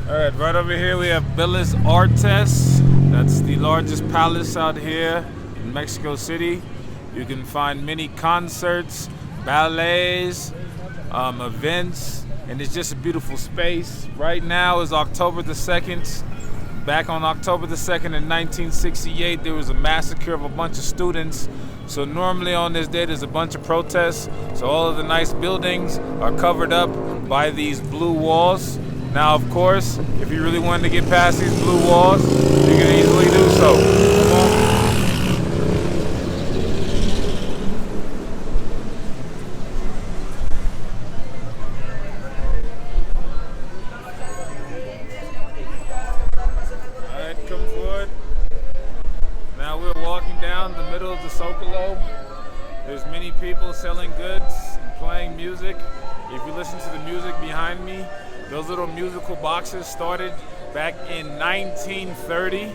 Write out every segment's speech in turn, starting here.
All right, right over here we have Bellas Artes. That's the largest palace out here in Mexico City. You can find many concerts, ballets, events, and it's just a beautiful space. Right now is October the 2nd. Back on October the 2nd in 1968, there was a massacre of a bunch of students. So normally on this day, there's a bunch of protests. So all of the nice buildings are covered up by these blue walls. Now, of course, if you really wanted to get past these blue walls, you can easily do so. Come on. Zocalo. There's many people selling goods and playing music. If you listen to the music behind me, those little musical boxes started back in 1930.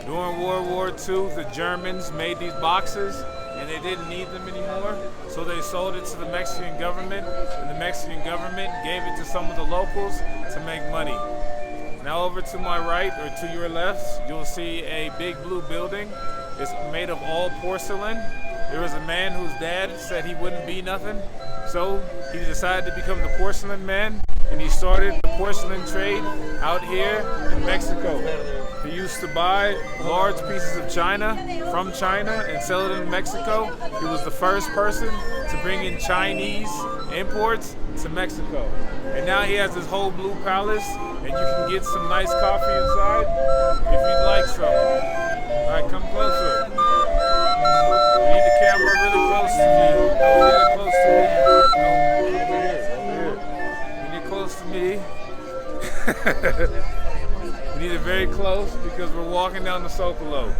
During World War II, the Germans made these boxes and they didn't need them anymore, so they sold it to the Mexican government, and the Mexican government gave it to some of the locals to make money. Now over to my right, or to your left, you'll see a big blue building. It's made of all porcelain. There was a man whose dad said he wouldn't be nothing, so he decided to become the porcelain man, and he started the porcelain trade out here in Mexico. He used to buy large pieces of china from China and sell it in Mexico. He was the first person to bring in Chinese imports to Mexico. And now he has this whole blue palace, and you can get some nice coffee inside if you'd like some. All right, come closer. You need the camera really close to me. Really close to me. Over here. You need close to me. We need it very close because we're walking down the Zocalo.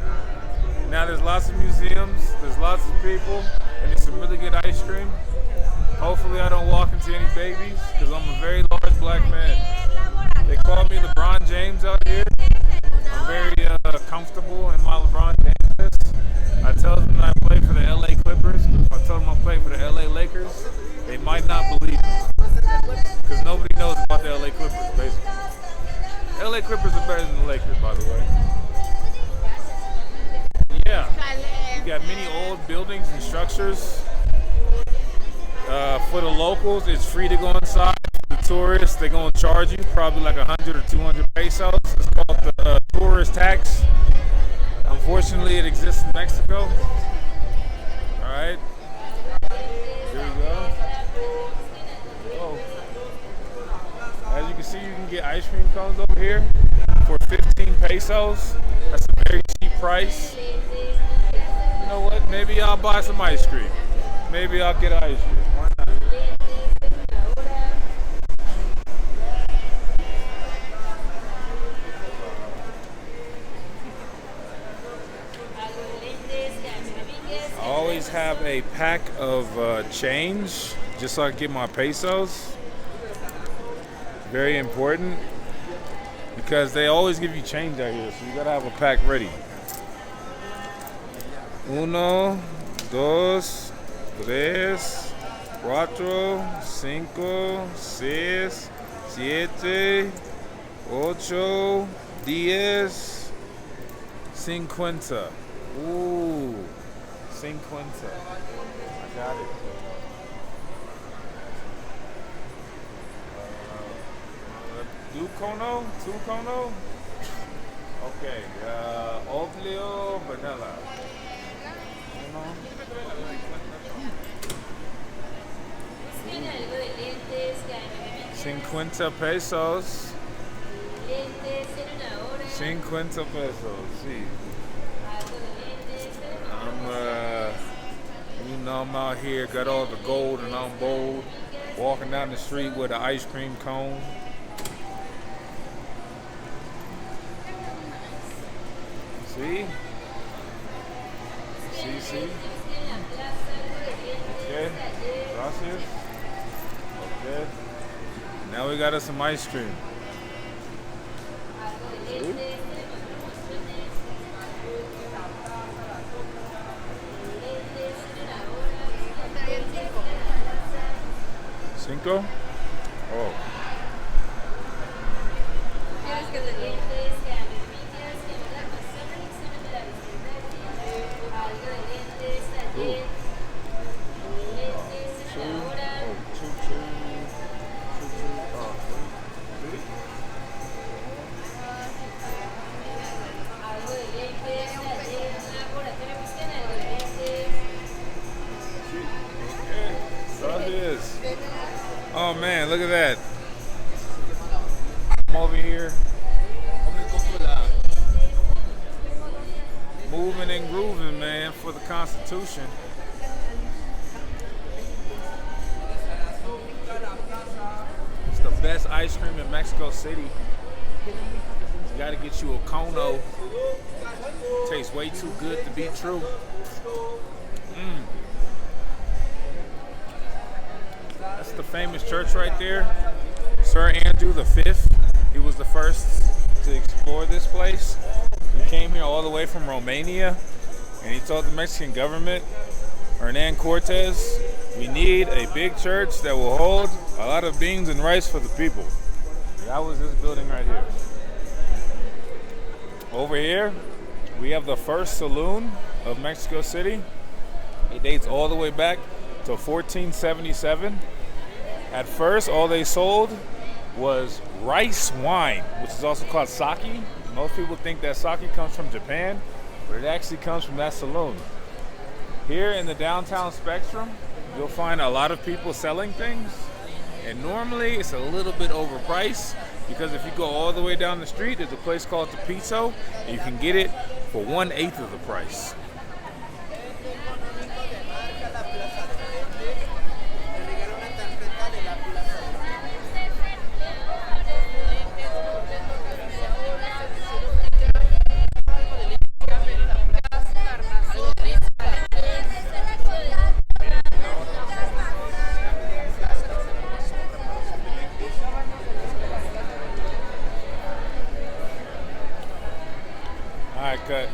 Now there's lots of museums, there's lots of people, and there's some really good ice cream. Hopefully I don't walk into any babies because I'm a very large black man. They call me LeBron James out here. I'm very comfortable in my LeBron James. I tell them that I play for the LA Clippers. If I tell them I play for the LA Lakers, they might not believe me. Because nobody knows about the LA Clippers, basically. LA Clippers are better than the Lakers, by the way. Yeah, you got many old buildings and structures. For the locals, it's free to go inside. For the tourists, they're going to charge you probably like 100 or 200 pesos. It's called the tourist tax. Unfortunately, it exists in Mexico. All right. Here we go. Oh. As you can see, you can get ice cream cones over here for 15 pesos. That's a very cheap price. You know what? Maybe I'll buy some ice cream. Maybe I'll get ice cream. Why not? I always have a pack of change just so I can get my pesos. Very important because they always give you change out here, so you gotta have a pack ready. Uno, dos, tres, cuatro, cinco, seis, siete, ocho, diez, cincuenta. Ooh, cincuenta. I got it. Two cono? Okay, Oblio vanilla. $50 pesos. 50 pesos, sí. I'm out here, got all the gold and I'm bold. Walking down the street with an ice cream cone. See? See? Okay, gracias. Okay. Now we got us some ice cream. See? Cinco? Oh. look at that. I'm over here moving and grooving, man, for the Constitution. It's the best ice cream in Mexico City. You gotta get you a cono. Tastes way too good to be true. That's the famous church right there. Sir Andrew V. He was the first to explore this place. He came here all the way from Romania, and he told the Mexican government, Hernan Cortez, we need a big church that will hold a lot of beans and rice for the people. That was this building right here. Over here, we have the first saloon of Mexico City. It dates all the way back to 1477. At first, all they sold was rice wine, which is also called sake. Most people think that sake comes from Japan, but it actually comes from that saloon. Here in the downtown Spectrum, you'll find a lot of people selling things, and normally it's a little bit overpriced because if you go all the way down the street, there's a place called Tepito, and you can get it for 1/8 of the price. All right, cut.